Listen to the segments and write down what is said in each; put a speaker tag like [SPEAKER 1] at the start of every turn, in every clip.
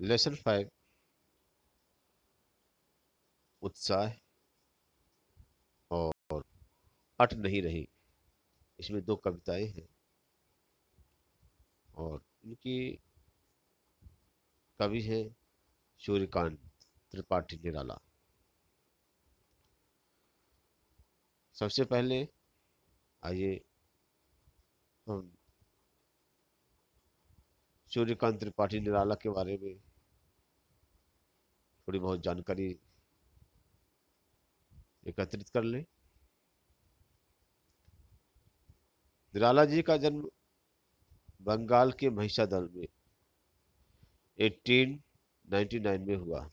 [SPEAKER 1] Lesson 5 उत्साह और अट नहीं रही। इसमें दो कविताएं हैं और इनकी कवि हैं सूर्यकांत त्रिपाठी निराला। सबसे पहले आइए हम सूर्यकांत त्रिपाठी निराला के बारे में थोड़ी बहुत जानकारी एकत्रित कर लें। निराला जी का जन्म बंगाल के महिषादल में 1899 में हुआ।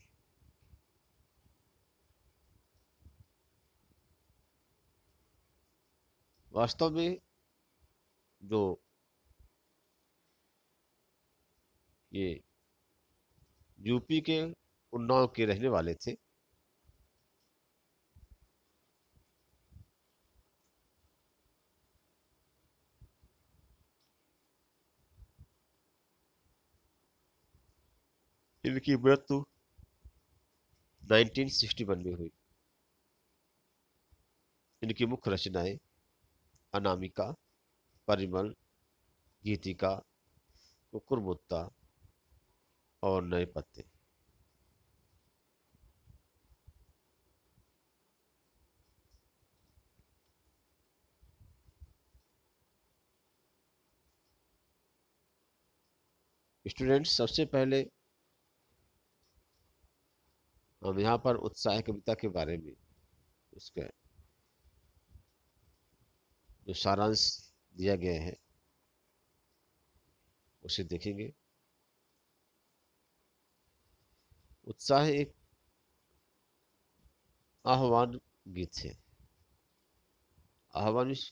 [SPEAKER 1] वास्तव में जो ये यूपी के उन्नाव के रहने वाले थे, इनकी मृत्यु 1961 में हुई। इनकी मुख्य रचनाएं अनामिका, परिमल, गीतिका, कुकुरमुत्ता और नए पत्ते। स्टूडेंट्स, सबसे पहले हम यहाँ पर उत्साह कविता के बारे में उसका जो सारांश दिया गया है उसे देखेंगे। उत्साह एक आह्वान गीत है। आह्वान मीन्स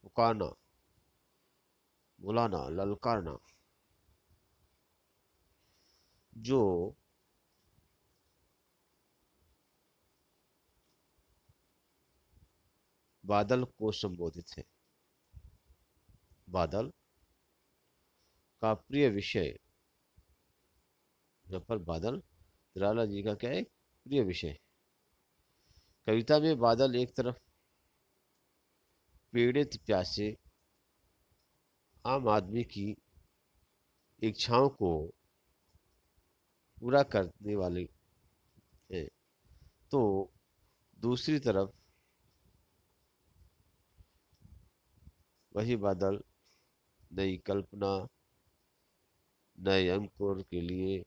[SPEAKER 1] पुकारना, बुलाना, ललकारना, जो बादल को संबोधित है। बादल का प्रिय विषय, यहाँ पर बादल निराला जी का क्या है, प्रिय विषय। कविता में बादल एक तरफ पीड़ित प्यासे आम आदमी की इच्छाओं को पूरा करने वाले हैं, तो दूसरी तरफ वही बादल नई कल्पना, नए अंकुर के लिए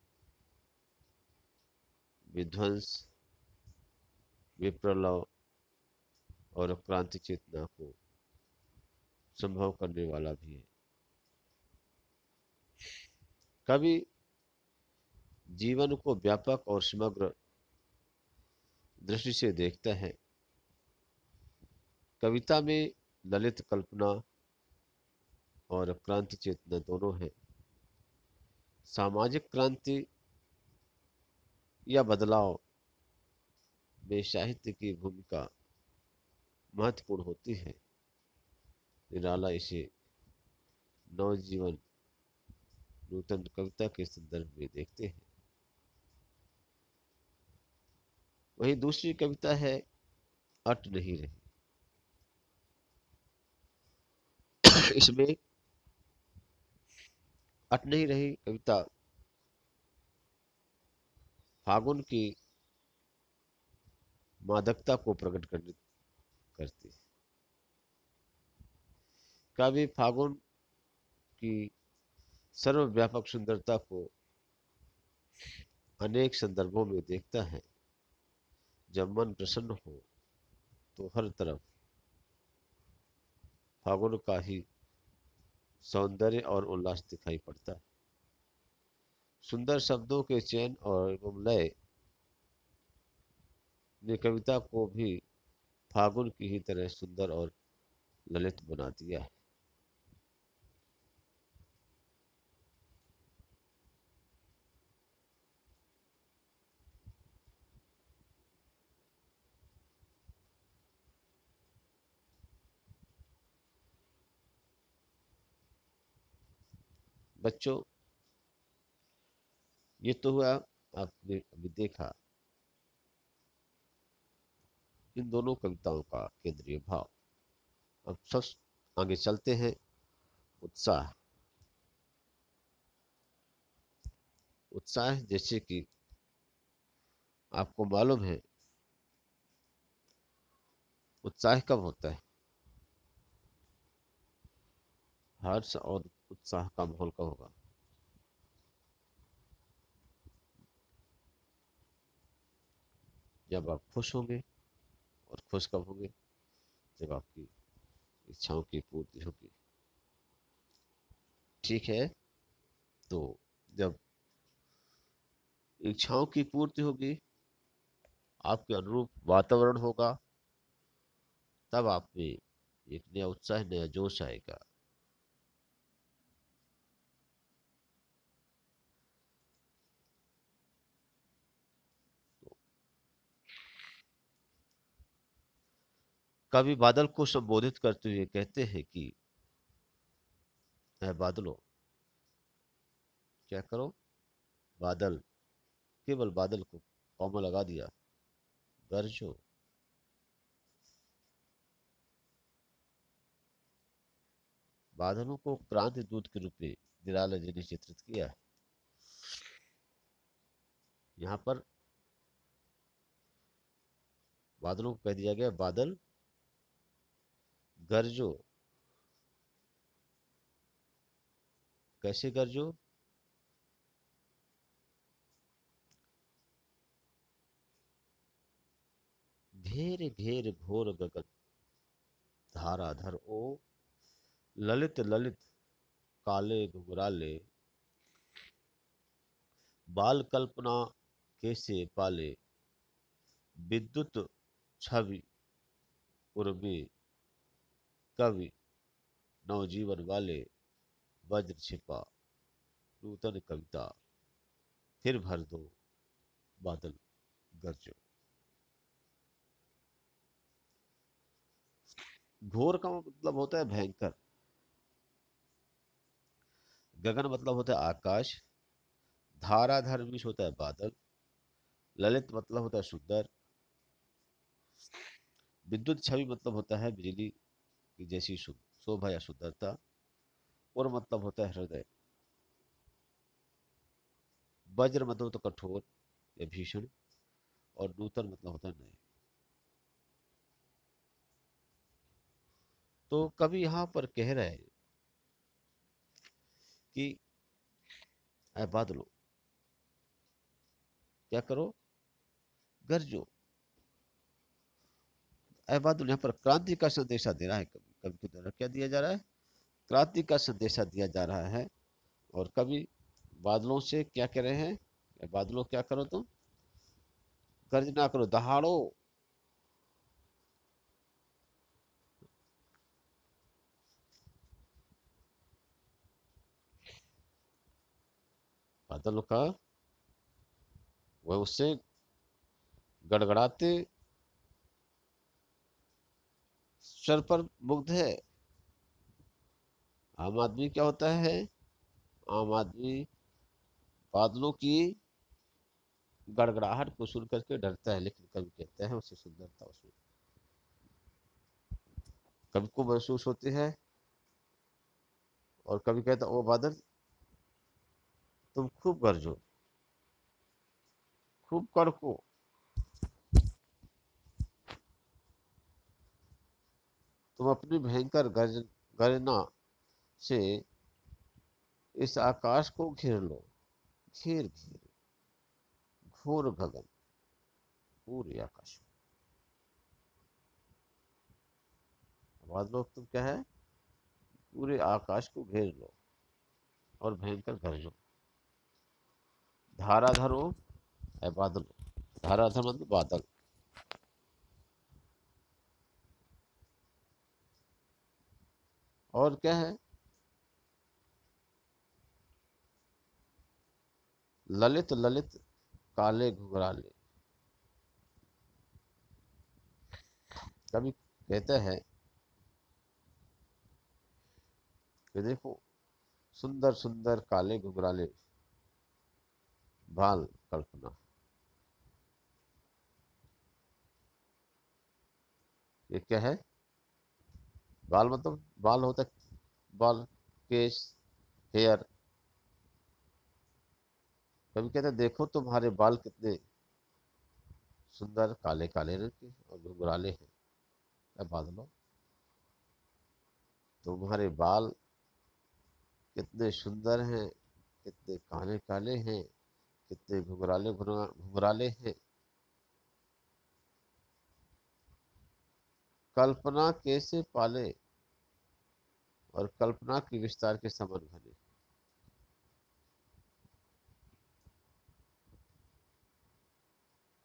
[SPEAKER 1] विध्वंस, विप्लव और क्रांति चेतना को संभव करने वाला भी है। कवि जीवन को व्यापक और समग्र दृष्टि से देखता है। कविता में ललित कल्पना और क्रांति चेतना दोनों है। सामाजिक क्रांति या बदलाव में साहित्य की भूमिका महत्वपूर्ण होती है। निराला इसे नवजीवन नूतन कविता के संदर्भ में देखते हैं। वहीं दूसरी कविता है अट नहीं रही। इसमें अट नहीं रही कविता फागुन की मादकता को प्रकट करने करती है। कवि फागुन की सर्वव्यापक सुंदरता को अनेक संदर्भों में देखता है। जब मन प्रसन्न हो तो हर तरफ फागुन का ही सौंदर्य और उल्लास दिखाई पड़ता है। सुंदर शब्दों के चयन और एवं लय ने कविता को भी फागुन की ही तरह सुंदर और ललित बना दिया है। बच्चों, ये तो हुआ आपने अभी देखा इन दोनों कविताओं का केंद्रीय भाव। अब सब आगे चलते हैं। उत्साह। उत्साह जैसे कि आपको मालूम है उत्साह कब होता है? हर्ष और उत्साह का माहौल कब होगा? जब आप खुश होंगे। और खुश कब होंगे? जब आपकी इच्छाओं की पूर्ति होगी। ठीक है। तो जब इच्छाओं की पूर्ति होगी, आपके अनुरूप वातावरण होगा, तब आप में एक नया उत्साह, नया जोश आएगा। तो कवि बादल को संबोधित करते हुए कहते हैं कि है बादलों, क्या करो? बादल, केवल बादल को कॉमा लगा दिया, गरजो। बादलों को क्रांति दूत के रूप में निराला जी ने चित्रित किया है। यहाँ पर बादलों को कह दिया गया बादल गरजो। कैसे गरजो? घेर घेर घोर गगन, धाराधर ओ, ललित ललित काले घुंघराले, बाल कल्पना कैसे पाले, विद्युत छवि उर्मी, कवि नवजीवन वाले, वज्र छिपा नूतन कविता, फिर भर दो बादल गरजो। घोर का मतलब होता है भयंकर। गगन मतलब होता है आकाश। धाराधर विष होता है बादल। ललित मतलब होता है सुंदर। विद्युत छवि मतलब होता है बिजली की जैसी शोभा या सुंदरता। और मतलब होता है हृदय। वज्र मतलब होता है कठोर या भीषण। और नूतन मतलब होता है नए। तो कवि यहाँ पर कह रहे हैं कि ऐ बादलो, क्या करो? गरजो। ऐ बादल यहाँ पर क्रांति का संदेशा दे रहा है। कवि कवि के द्वारा क्या दिया जा रहा है? क्रांति का संदेशा दिया जा रहा है। और कवि बादलों से क्या कह रहे हैं? ऐ बादलों, क्या करो तुम? गर्जना करो, दहाड़ो। बादलों का वह उससे गड़गड़ाते स्वर पर मुग्ध है। आम आदमी क्या होता है? आम आदमी बादलों की गड़गड़ाहट को सुन करके डरता है, लेकिन कवि कहते हैं उसे सुंदरता उसमें कवि को महसूस होती है। और कवि कहता है ओ बादल, तुम खूब गरजो, खूब कड़को। तुम अपनी भयंकर गर्जना से इस आकाश को घेर लो। घेर घेर घोर गगन, पूरे आकाश में बादलों, तुम क्या है? पूरे आकाश को घेर लो और भयंकर गरजो। धाराधर हो है बादल। धाराधर मतलब बादल। और क्या है? ललित ललित काले घुंघराले। कभी कहते हैं कि देखो, सुंदर सुंदर काले घुंघराले बाल कल्पना, ये क्या है? बाल मतलब बाल होता है, बाल, केस, हेयर। कभी कहते हैं देखो तुम्हारे बाल कितने सुंदर काले काले रंग के और घुंघराले हैं। क्या बादलों, तुम्हारे बाल कितने सुंदर हैं, कितने काले काले हैं, कितने घुंघराले घुंघराले हैं। कल्पना कैसे पाले और कल्पना के विस्तार के समान घने।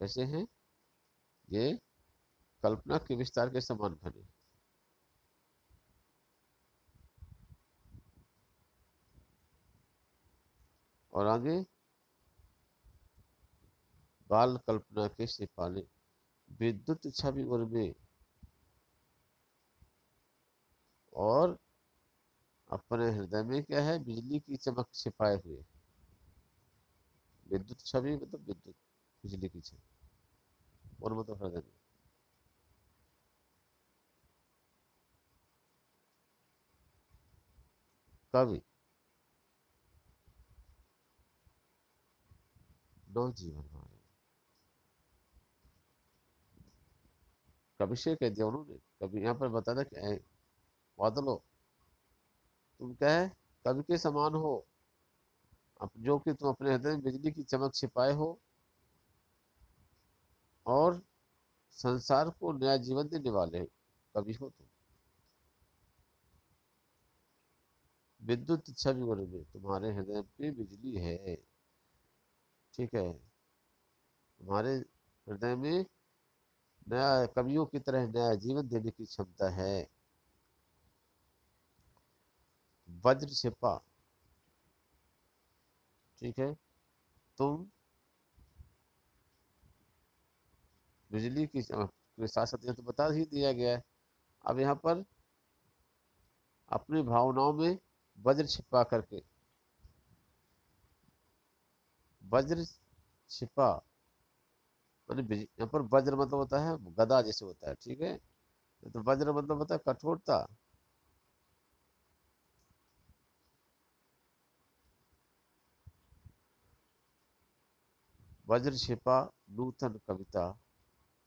[SPEAKER 1] कैसे हैं ये? कल्पना के विस्तार के समान घने। और आगे, बाल कल्पना कैसे पाले, विद्युत छवि उर्मे और अपने हृदय में क्या है, बिजली की चमक छिपाए हुए। विद्युत छवि मतलब विद्युत, बिजली की छवि, और मतलब हृदय में। कवि, नव जीवन हमारे। कवि से कह दिया उन्होंने, कभी यहाँ पर बता था कि बादलो तुम क्या है, कवि के समान हो, अब जो कि तुम अपने हृदय में बिजली की चमक छिपाए हो और संसार को नया जीवन देने वाले हो, कवि हो तुम। विद्युत छवि में तुम्हारे हृदय पे बिजली है, ठीक है, तुम्हारे हृदय में नया, कवियों की तरह नया जीवन देने की क्षमता है। वज्र छिपा, ठीक है, तुम बिजली की चमक के साथ साथ, ये तो बता ही दिया गया है। अब यहाँ पर अपनी भावनाओं में वज्र छिपा करके, वज्र छिपा माने यहाँ पर वज्र मतलब होता है गदा जैसे होता है, ठीक है, तो वज्र मतलब होता है कठोरता। वज्र छिपा नूतन कविता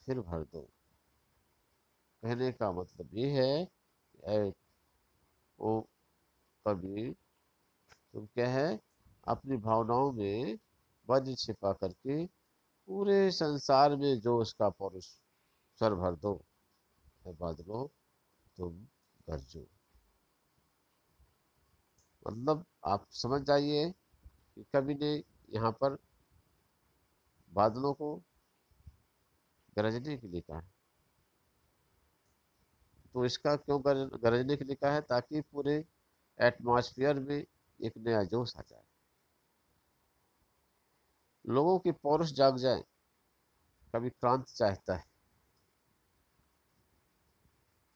[SPEAKER 1] फिर भर दो। कहने का मतलब ये है कि ऐ ओ कवि, तुम क्या है, अपनी भावनाओं में वज्र छिपा करके पूरे संसार में जो उसका पौरुष स्वर भर दो। है बादलों तुम गरजो। मतलब आप समझ जाइए कि कवि ने यहाँ पर बादलों को गरजने के लिए कहा है। तो इसका क्यों गरजने के लिए कहा है, ताकि पूरे एटमॉस्फेयर में एक नया जोश आ जाए, लोगों की पौरुष जाग जाए। कभी क्रांति चाहता है,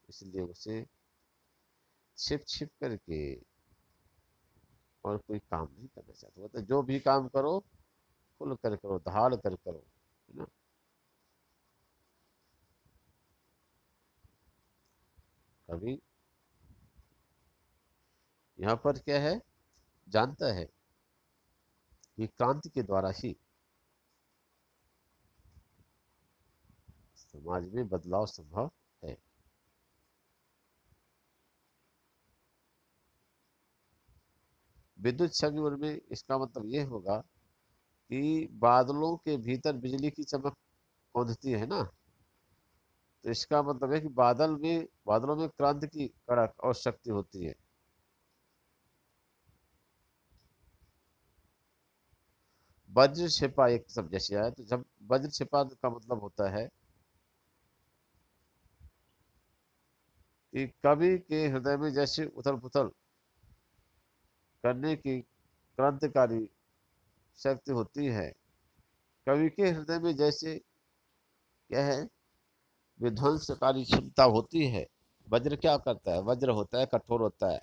[SPEAKER 1] इसलिए उसे छिप छिप करके और कोई काम नहीं करना चाहता, मतलब जो भी काम करो खुल कर करो, धाड़ कर करो, है ना। कभी यहाँ पर क्या है, जानता है कि क्रांति के द्वारा ही समाज में बदलाव संभव है। विद्युत छवि में इसका मतलब ये होगा कि बादलों के भीतर बिजली की चमक कौंधती है ना, तो इसका मतलब है कि बादलों में क्रांति की कड़क और शक्ति होती है। वज्र छिपा एक शब्द जैसे आया, तो जब वज्र छिपा का मतलब होता है कि कवि के हृदय में जैसे उथल पुथल करने की क्रांतिकारी शक्ति होती है, कवि के हृदय में जैसे क्या है, विध्वंसकारी क्षमता होती है। वज्र क्या करता है, वज्र होता है कठोर होता है,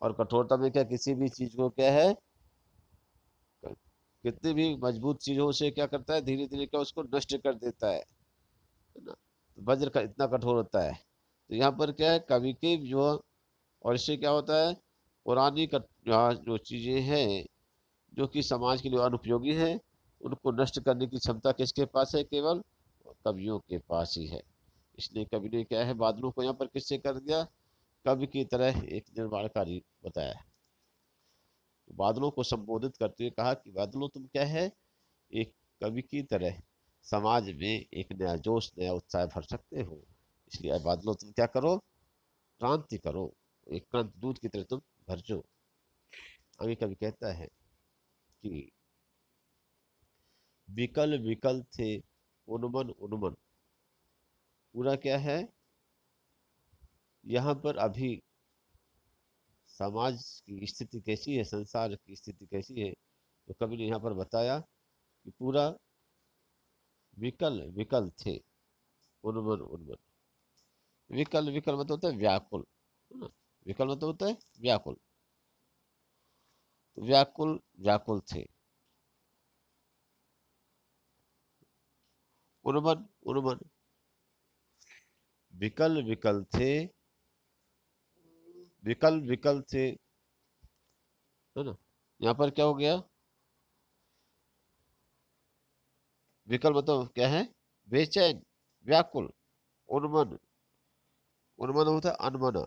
[SPEAKER 1] और कठोरता में क्या, किसी भी चीज को क्या है, कितनी भी मजबूत चीज हो उसे क्या करता है, धीरे धीरे क्या उसको नष्ट कर देता है ना। तो वज्र का इतना कठोर होता है। तो यहाँ पर क्या है, कवि के जो, और इससे क्या होता है, पुरानी जो चीजें हैं जो कि समाज के लिए अनुपयोगी है, उनको नष्ट करने की क्षमता किसके पास है, केवल कवियों के पास ही है। इसलिए कवि ने क्या है, बादलों को यहाँ पर किससे कर दिया, कवि की तरह एक निर्माणकारी बताया। बादलों को संबोधित करते हुए कहा कि बादलों तुम क्या है, एक कवि की तरह समाज में एक नया जोश, नया उत्साह भर सकते हो। इसलिए बादलों तुम क्या करो, क्रांति करो, एक क्रांति दूत की तरह तुम भरजो। आगे कवि कहता है कि विकल विकल थे उन्मन उन्मन। पूरा क्या है, यहाँ पर अभी समाज की स्थिति कैसी है, संसार की स्थिति कैसी है, तो कवि ने यहाँ पर बताया कि पूरा विकल विकल थे उन्मन उन्मन। विकल विकल मतलब होता है व्याकुल, है ना। विकल मतलब होता है व्याकुल, तो व्याकुल व्याकुल थे। उन्मन उन्मन, विकल विकल थे, विकल विकल थे, है ना। यहाँ पर क्या हो गया, विकल मतलब क्या है, बेचैन, व्याकुल। उन्मन, उन्मन होता है अनमना।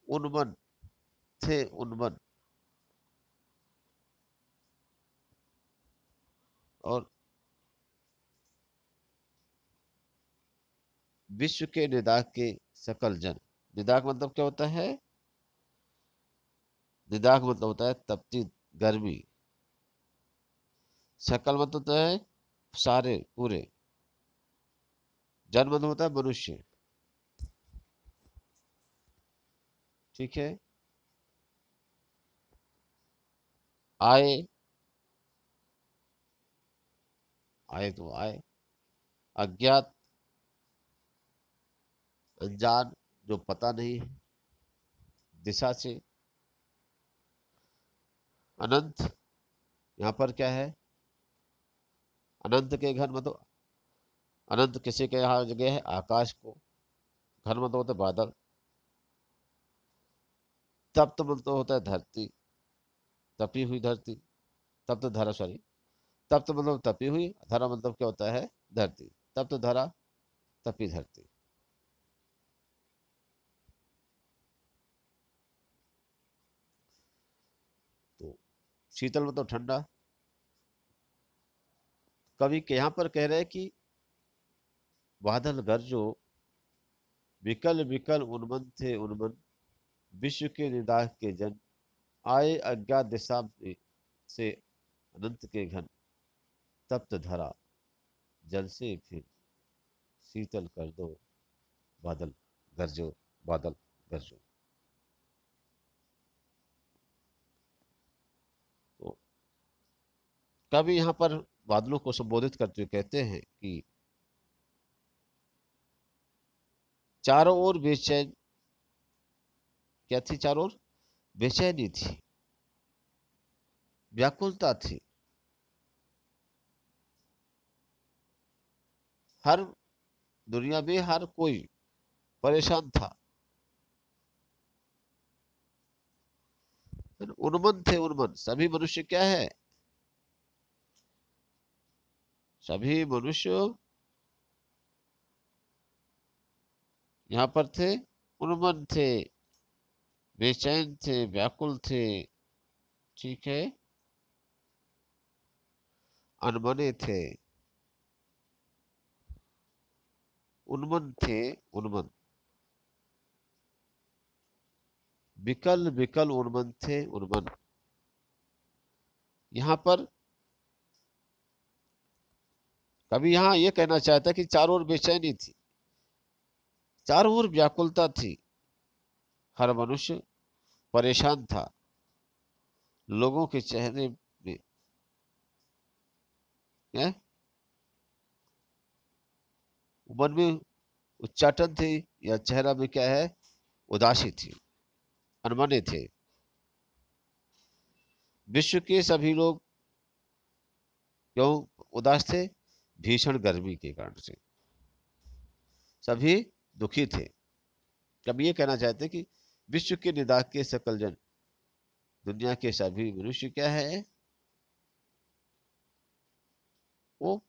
[SPEAKER 1] उन्मन थे उन्मन, और विश्व के निदाक के सकल जन। निदाक मतलब क्या होता है, निदाक मतलब होता है तपती गर्मी। सकल मतलब होता है सारे पूरे। जन मतलब होता है मनुष्य, ठीक है। आए, आए तो आए, अज्ञात, अनजान, जो पता नहीं है दिशा से। अनंत, यहाँ पर क्या है, अनंत के घर मतलब, अनंत किसी के यहाँ जगह है आकाश को। घर मतलब होता है बादल। तप्त मतलब होता है धरती, तपी हुई धरती। तप्त धरा, सॉरी, तप्त मतलब तपी हुई, धरा मतलब क्या होता है, धरती। तप्त धरा, तपी धरती। तो शीतल मतलब ठंडा। कवि के यहाँ पर कह रहे हैं कि बादल गरजो, विकल विकल उन्मन थे उन्मन, विश्व के निदाह के जन, आए अज्ञात दिशा में से अनंत के घन, तप्त धरा जल से फिर शीतल कर दो बादल गरजो, बादल गरजो। तो कवि यहाँ पर बादलों को संबोधित करते हुए कहते हैं कि चारों ओर बेचैन, क्या थी चारों ओर, बेचैनी थी, व्याकुलता थी। हर दुनिया में हर कोई परेशान था। उन्मन थे उन्मन, सभी मनुष्य क्या है, सभी मनुष्य यहाँ पर थे, उन्मन थे, बेचैन थे, व्याकुल थे, ठीक है, अनमने थे, उन्मन थे उन्मन, विकल विकल उन्मन थे उन्मन। यहाँ पर कभी यहाँ ये कहना चाहता है कि चारों ओर बेचैनी थी, चारों ओर व्याकुलता थी, हर मनुष्य परेशान था, लोगों के चेहरे में है, मन में उच्चाटन थी, या चेहरा में क्या है, उदासी थी, अनमने थे। विश्व के सभी लोग क्यों उदास थे? भीषण गर्मी के कारण से सभी दुखी थे। कभी ये कहना चाहते कि विश्व के निदान के सकल जन, दुनिया के सभी मनुष्य क्या है, वो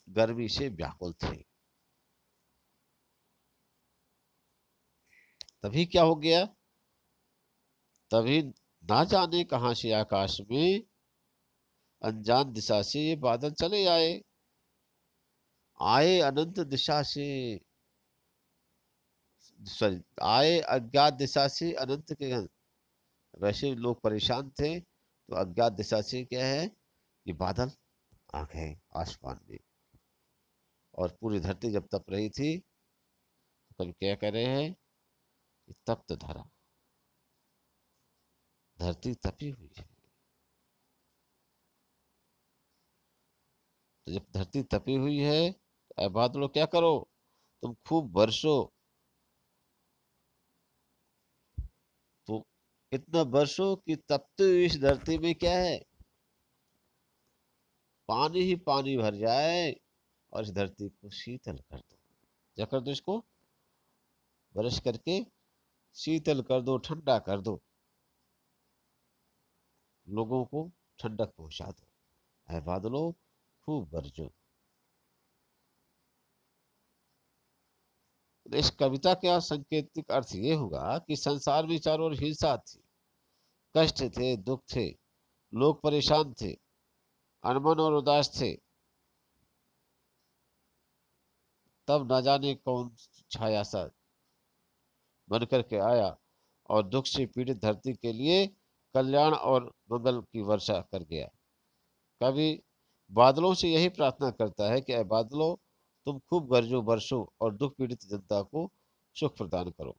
[SPEAKER 1] गर्मी से व्याकुल थे। तभी क्या हो गया? तभी ना जाने कहां से आकाश में अनजान दिशा से ये बादल चले आए। आए अनंत दिशा से, सॉरी, आए अज्ञात दिशा से अनंत के घन। वैसे लोग परेशान थे तो अज्ञात दिशा से क्या है, ये बादल आ गए आसमान में। और पूरी धरती जब तप रही थी तो कभी क्या कह रहे हैं, तप्त धरा, धरती तपी हुई है। तो जब धरती तपी हुई है तो ऐ बादलों क्या करो, तुम खूब बरसो। तो इतना बरसो कि तपती हुई इस धरती में क्या है, पानी ही पानी भर जाए और इस धरती को शीतल कर दो। क्या कर दो, इसको बरस करके शीतल कर दो, ठंडा कर दो, लोगों को ठंडक पहुंचा दो। ऐ बादलों खूब बरसो। तो इस कविता का सांकेतिक अर्थ ये होगा कि संसार में चारों ओर हिंसा थी, कष्ट थे, दुख थे, लोग परेशान थे, अनमन और उदास थे। तब न जाने कौन छाया सा बन करके आया और दुख से पीड़ित धरती के लिए कल्याण और मंगल की वर्षा कर गया। कवि बादलों से यही प्रार्थना करता है कि ऐ बादलों, तुम खूब गरजो बरसो और दुख पीड़ित जनता को सुख प्रदान करो।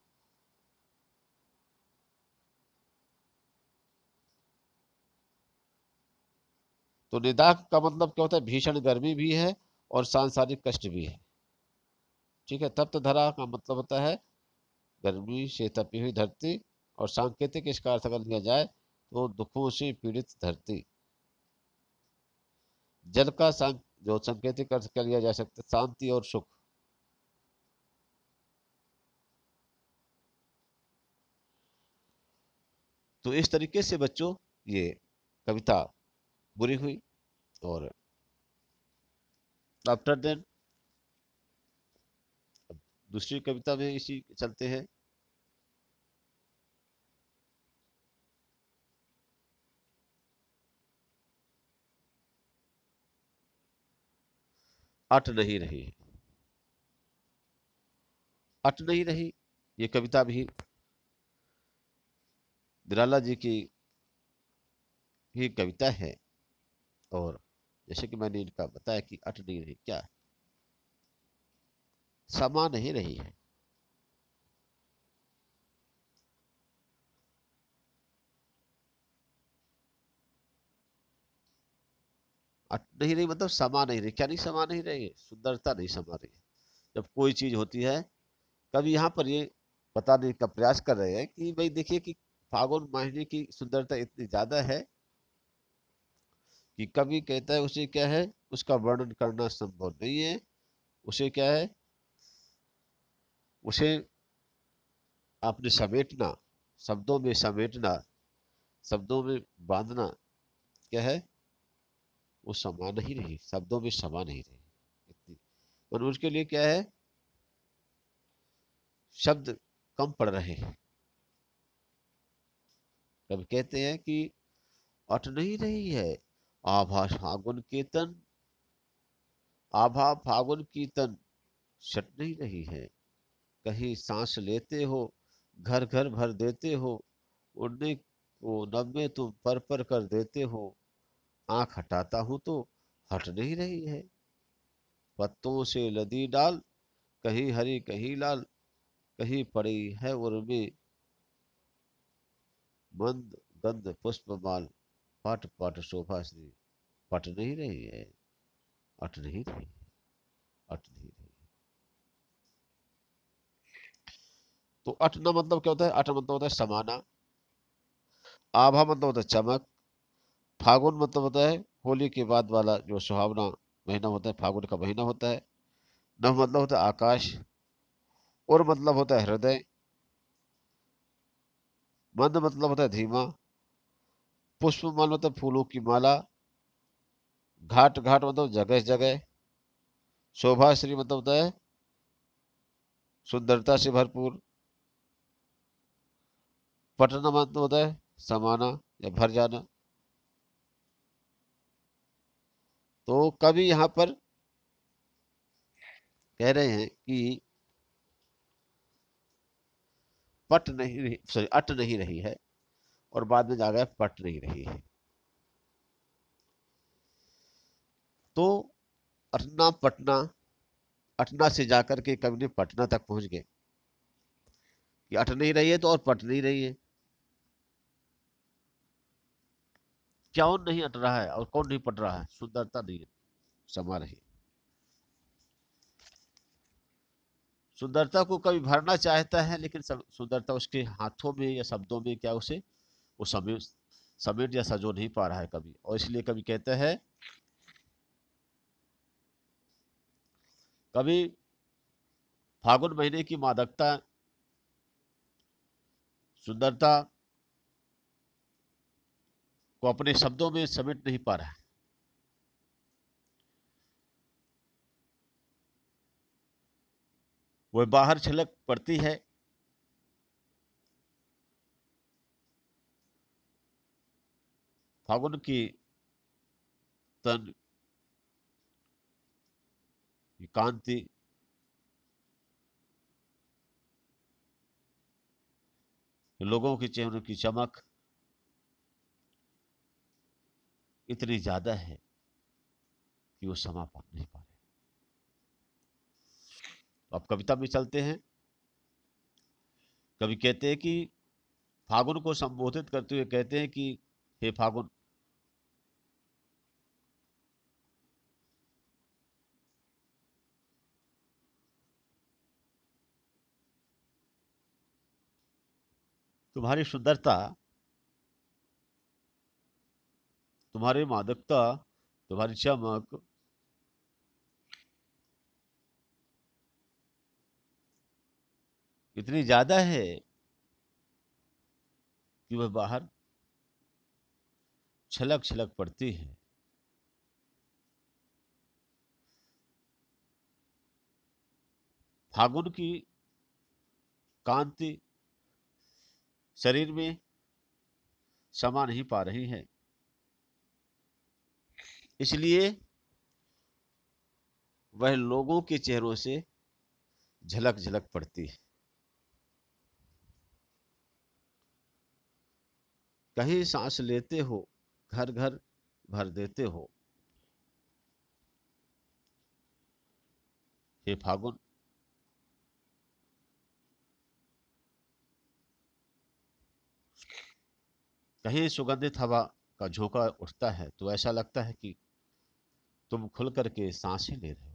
[SPEAKER 1] तो निदाक का मतलब क्या होता है, भीषण गर्मी भी है और सांसारिक कष्ट भी है। ठीक है, तप्त धरा का मतलब होता है गर्मी से तपी हुई धरती, और सांकेतिक इसका अर्थ अगर लिया जाए तो दुखों से पीड़ित धरती। जल का जो सांकेतिक अर्थ क्या लिया जा सकता है, शांति और सुख। तो इस तरीके से बच्चों ये कविता बुरी हुई। और आफ्टर देन दूसरी कविता में इसी चलते हैं। अट नहीं रही, अट नहीं रही, ये कविता भी निराला जी की ही कविता है। और जैसे कि मैंने इनका बताया कि अट नहीं रही, क्या समा नहीं रही है। अट नहीं रही मतलब समा नहीं रही, क्या नहीं समा नहीं रही है, सुंदरता नहीं समा रही है। जब कोई चीज होती है, कभी यहाँ पर ये बताने का प्रयास कर रहे हैं कि भाई देखिए कि फागुन महीने की सुंदरता इतनी ज्यादा है कि कभी कहता है उसे क्या है, उसका वर्णन करना संभव नहीं है। उसे क्या है, उसे आपने समेटना, शब्दों में समेटना, शब्दों में बांधना क्या है, वो समा नहीं रही, शब्दों में समा नहीं रही इतनी। और उसके लिए क्या है, शब्द कम पड़ रहे हैं। कभी कहते हैं कि अट नहीं रही है, आभा फागुन के तन, आभा फागुन की तन सट नहीं रही है। कहीं सांस लेते हो, घर घर भर देते हो, उड़ने को नभ में तुम पर पर कर देते हो। आंख हटाता हूं तो हट नहीं रही है। पत्तों से लदी डाल, कहीं हरी कहीं लाल, कहीं पड़ी है उर्मी, मंद गंध पुष्पमाल, पाट पाट शोभा श्री। पट नहीं रही है, अट नहीं रही, अट नहीं रही। तो अटना मतलब क्या होता है, अट मतलब होता है समाना। आभा मतलब होता है चमक। फागुन मतलब होता है होली के बाद वाला जो सुहावना महीना होता है, फागुन का महीना होता है। नभ मतलब होता है आकाश। और मतलब होता है हृदय। मंद मतलब होता है धीमा। पुष्प मतलब होता है फूलों की माला। घाट घाट मतलब जगह जगह। शोभा श्री मतलब होता है सुंदरता से भरपूर। पटना मतलब होता है समाना या भर जाना। तो कवि यहाँ पर कह रहे हैं कि पट नहीं रही, सॉरी अट नहीं रही है, और बाद में जा गया पट नहीं रही है। तो अटना पटना, अटना से जाकर के कवि ने पटना तक पहुंच गए कि अट नहीं रही है तो और पट नहीं रही है। कौन नहीं अट रहा है और कौन नहीं पट रहा है? सुंदरता नहीं है, समा रही है। सुंदरता को कभी भरना चाहता है, लेकिन सुंदरता उसके हाथों में या शब्दों में क्या उसे वो समेट समेट या सजो नहीं पा रहा है कभी, और इसलिए कभी कहते हैं, कभी फागुन महीने की मादकता, सुंदरता को अपने शब्दों में समेट नहीं पा रहा है। वह बाहर छलक पड़ती है। फागुन की तन की कांति, लोगों के चेहरों की चमक इतनी ज्यादा है कि वो समा पा नहीं पा रहे। तो अब कविता में चलते हैं। कवि कहते हैं कि फागुन को संबोधित करते हुए कहते हैं कि हे फागुन, तुम्हारी सुंदरता, तुम्हारी मादकता, तुम्हारी चमक इतनी ज्यादा है कि वह बाहर छलक छलक पड़ती है। फागुन की कांति शरीर में समा नहीं पा रही है, इसलिए वह लोगों के चेहरों से झलक झलक पड़ती है। कहीं सांस लेते हो, घर घर भर देते हो, हे फागुन। कहीं सुगंधित हवा का झोंका उठता है तो ऐसा लगता है कि तुम खुल करके सांसें ले रहे हो।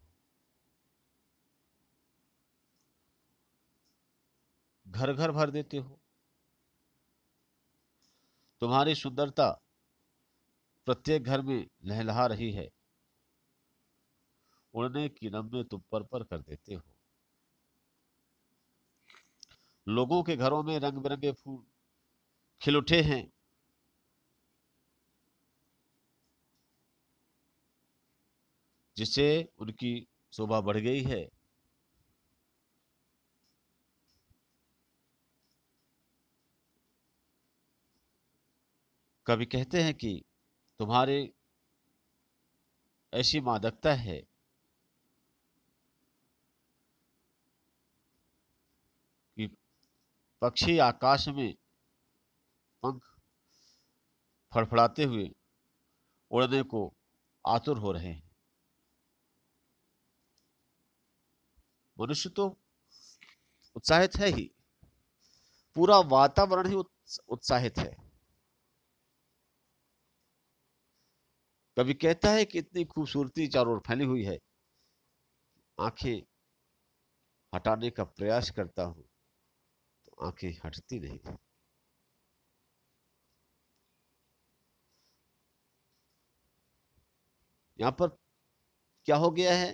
[SPEAKER 1] घर घर भर देते हो। तुम्हारी सुंदरता प्रत्येक घर में लहलहा रही है। उड़ने की नम तुम पर कर देते हो। लोगों के घरों में रंग बिरंगे फूल खिल उठे हैं, जिससे उनकी शोभा बढ़ गई है। कभी कहते हैं कि तुम्हारे ऐसी मादकता है कि पक्षी आकाश में पंख फड़फड़ाते हुए उड़ने को आतुर हो रहे हैं। मनुष्य तो उत्साहित है ही, पूरा वातावरण ही उत्साहित है। कभी कहता है कि इतनी खूबसूरती चारों ओर फैली हुई है, आंखें हटाने का प्रयास करता हूं तो आंखें हटती नहीं। यहाँ पर क्या हो गया है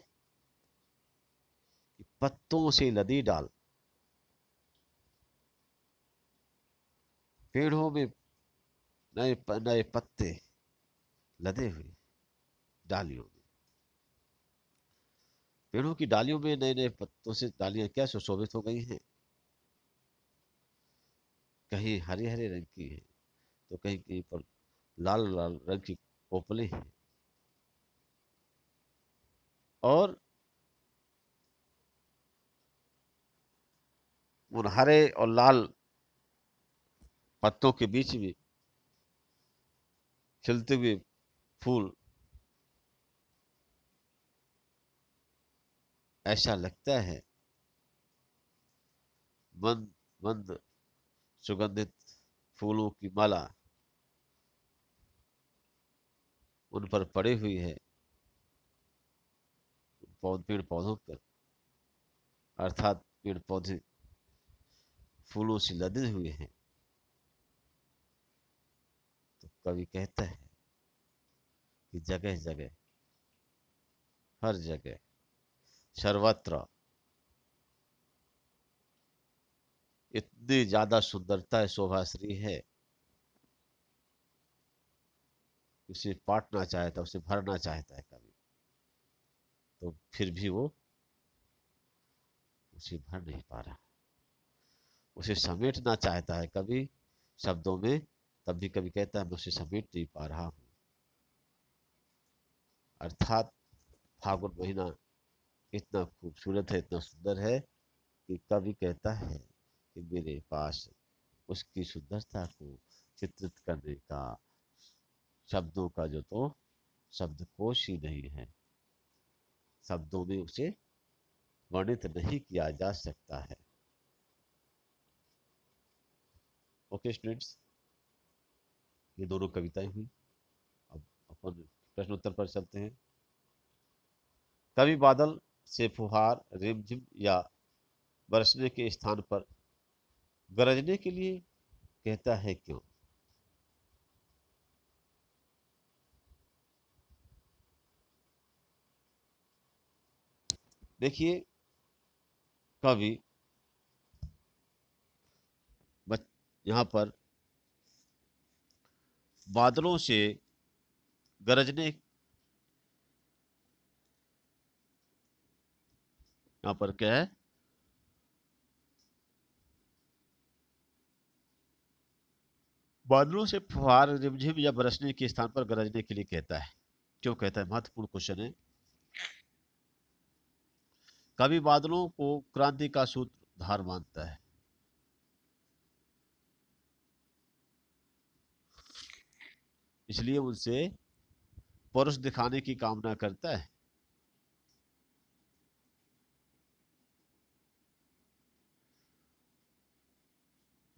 [SPEAKER 1] कि पत्तों से लदी डाल, पेड़ों में नए नए पत्ते लदे हुए, डालियों में, पेड़ों की डालियों में नए नए पत्तों से डालियां क्या सुशोभित हो गई हैं, कहीं हरे हरे रंग की है तो कहीं कहीं पर लाल लाल रंग की कोपलें हैं। और उन हरे और लाल पत्तों के बीच में खिलते हुए फूल, ऐसा लगता है मंद मंद सुगंधित फूलों की माला उन पर पड़ी हुई है, पेड़ पौधों पर, अर्थात पेड़ पौधे फूलों से लदे हुए हैं। तो कवि कहता है कि जगह जगह, हर जगह, सर्वत्र इतनी ज्यादा सुंदरता है, शोभाश्री है, उसे पाटना चाहता है, उसे भरना चाहता है कवि, तो फिर भी वो उसे भर नहीं पा रहा, उसे समेटना चाहता है कवि शब्दों में, तब भी कवि कहता है मैं उसे समेट नहीं पा रहा हूं। अर्थात फागुन महीना इतना खूबसूरत है, इतना सुंदर है कि कवि कहता है कि मेरे पास उसकी सुंदरता को चित्रित करने का, शब्दों का जो तो शब्दकोश ही नहीं है, शब्दों में उसे वर्णित नहीं किया जा सकता है। ओके स्टूडेंट्स, ये दोनों कविताएं हुई। अब अपन प्रश्न उत्तर पर चलते हैं। कवि बादल से फुहार रिमझिम या बरसने के स्थान पर गरजने के लिए कहता है क्यों? देखिए, कवि यहाँ पर बादलों से गरजने, यहाँ पर क्या है, बादलों से फुहार रिमझिम या बरसने के स्थान पर गरजने के लिए कहता है। क्यों कहता है? महत्वपूर्ण क्वेश्चन है। कवि बादलों को क्रांति का सूत्रधार मानता है, इसलिए उनसे परुष दिखाने की कामना करता है।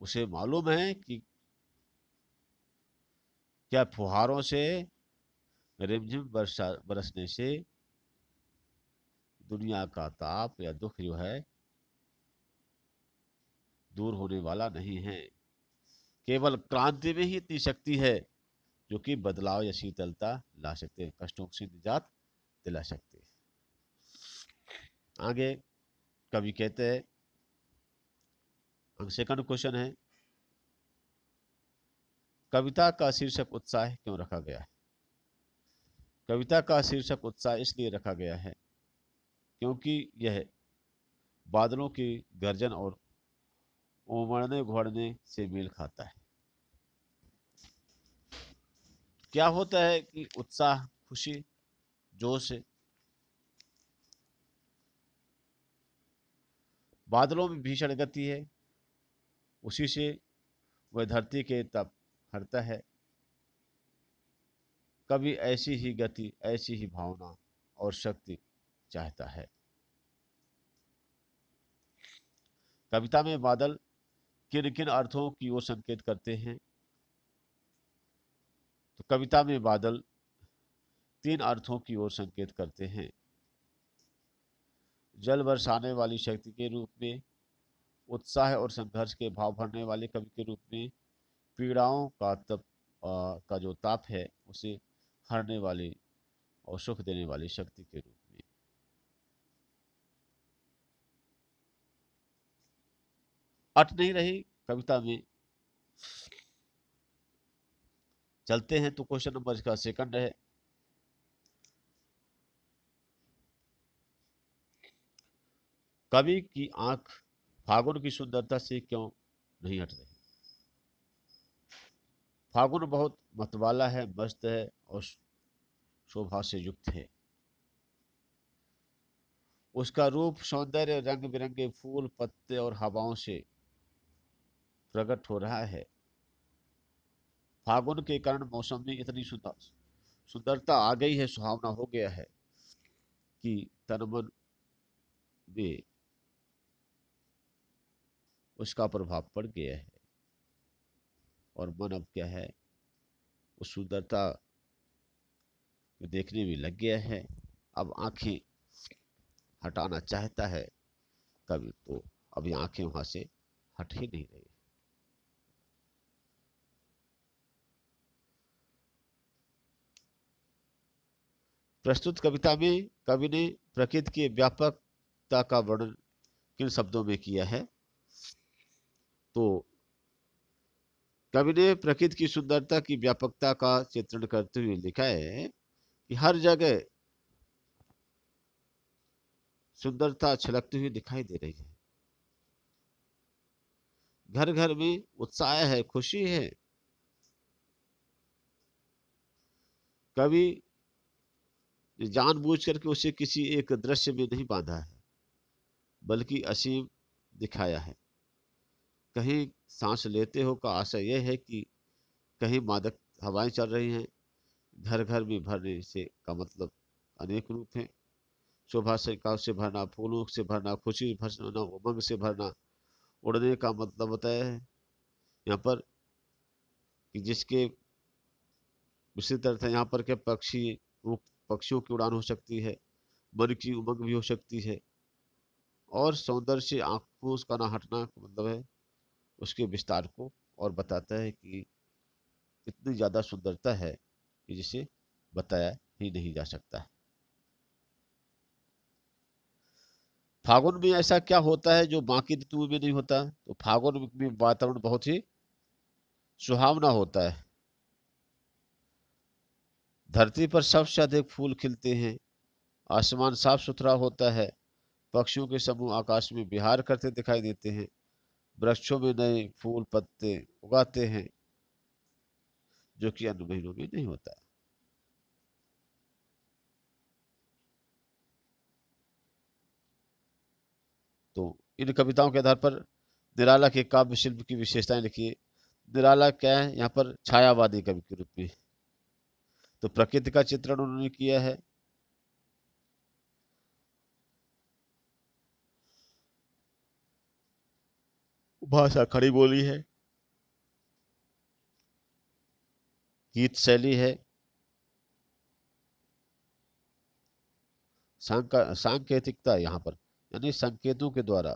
[SPEAKER 1] उसे मालूम है कि क्या फुहारों से रिमझिम बरसा बरसने से दुनिया का ताप या दुख जो है दूर होने वाला नहीं है। केवल क्रांति में ही इतनी शक्ति है जो कि बदलाव या शीतलता ला सकते हैं, कष्टों से निजात दिला सकते हैं। आगे कवि कहते हैं, सेकंड क्वेश्चन है, कविता का शीर्षक उत्साह क्यों रखा गया है? कविता का शीर्षक उत्साह इसलिए रखा गया है क्योंकि यह बादलों की गर्जन और उमड़ने घोड़ने से मेल खाता है। क्या होता है कि उत्साह, खुशी, जोश बादलों में भीषण गति है, उसी से वह धरती के तप हरता है। कभी ऐसी ही गति, ऐसी ही भावना और शक्ति चाहता है। कविता में बादल किन किन अर्थों की ओर संकेत करते हैं? तो कविता में बादल तीन अर्थों की ओर संकेत करते हैं। जल बरसाने वाली शक्ति के रूप में, उत्साह और संघर्ष के भाव भरने वाले कवि के रूप में, पीड़ाओं का का जो ताप है उसे हरने वाली और सुख देने वाली शक्ति के रूप में। अट नहीं रही कविता में। चलते हैं तो क्वेश्चन नंबर इसका सेकंड है, कवि की आंख फागुन की सुंदरता से क्यों नहीं हट रही। फागुन बहुत मतवाला है, मस्त है और शोभा से युक्त है। उसका रूप सौंदर्य रंग बिरंगे फूल पत्ते और हवाओं से प्रकट हो रहा है। फागुन के कारण मौसम में इतनी सुंदरता आ गई है, सुहावना हो गया है कि तन मन में उसका प्रभाव पड़ गया है और मन अब क्या है, उस सुंदरता को देखने में लग गया है। अब आंखें हटाना चाहता है कभी, तो अभी आंखें वहां से हट ही नहीं रही। प्रस्तुत कविता में कवि ने प्रकृति की व्यापकता का वर्णन किन शब्दों में किया है। तो कवि ने प्रकृति की सुंदरता की व्यापकता का चित्रण करते हुए लिखा है कि हर जगह सुंदरता छलकती हुई दिखाई दे रही है। घर घर में उत्साह है, खुशी है। कवि जानबूझ करके उसे किसी एक दृश्य में नहीं बांधा है, बल्कि असीम दिखाया है। कहीं सांस लेते हो का आशय यह है कि कहीं मादक हवाएं चल रही हैं। घर घर में भरने से का मतलब अनेक रूप है। शोभा से का से भरना, फूलों से भरना, खुशी भरना, उमंग से भरना। उड़ने का मतलब बताया है यहाँ पर कि जिसके विस्तृत अर्थ है यहाँ पर के पक्षियों की उड़ान हो सकती है, मन की उमंग भी हो सकती है। और सौंदर्य से आंखों का ना हटना का मतलब है उसके विस्तार को और बताता है कि इतनी ज्यादा सुंदरता है कि जिसे बताया ही नहीं जा सकता। फागुन में ऐसा क्या होता है जो बाकी ऋतुओं में नहीं होता। तो फागुन में वातावरण बहुत ही सुहावना होता है। धरती पर सबसे अधिक फूल खिलते हैं। आसमान साफ सुथरा होता है। पक्षियों के समूह आकाश में विहार करते दिखाई देते हैं। वृक्षों में नए फूल पत्ते उगाते हैं, जो कि अन्य महीनों में नहीं होता। तो इन कविताओं के आधार पर निराला के काव्य शिल्प की विशेषताएं लिखिए। निराला क्या है यहाँ पर, छायावादी कवि के रूप में। तो प्रकृति का चित्रण उन्होंने किया है। भाषा खड़ी बोली है। गीत शैली है। सांकेतिकता यहाँ पर यानी संकेतों के द्वारा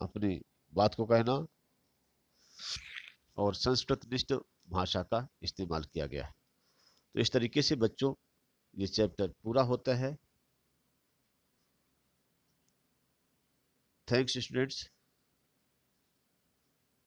[SPEAKER 1] अपनी बात को कहना और संस्कृत निष्ठ भाषा का इस्तेमाल किया गया है। तो इस तरीके से बच्चों ये चैप्टर पूरा होता है। Thanks students.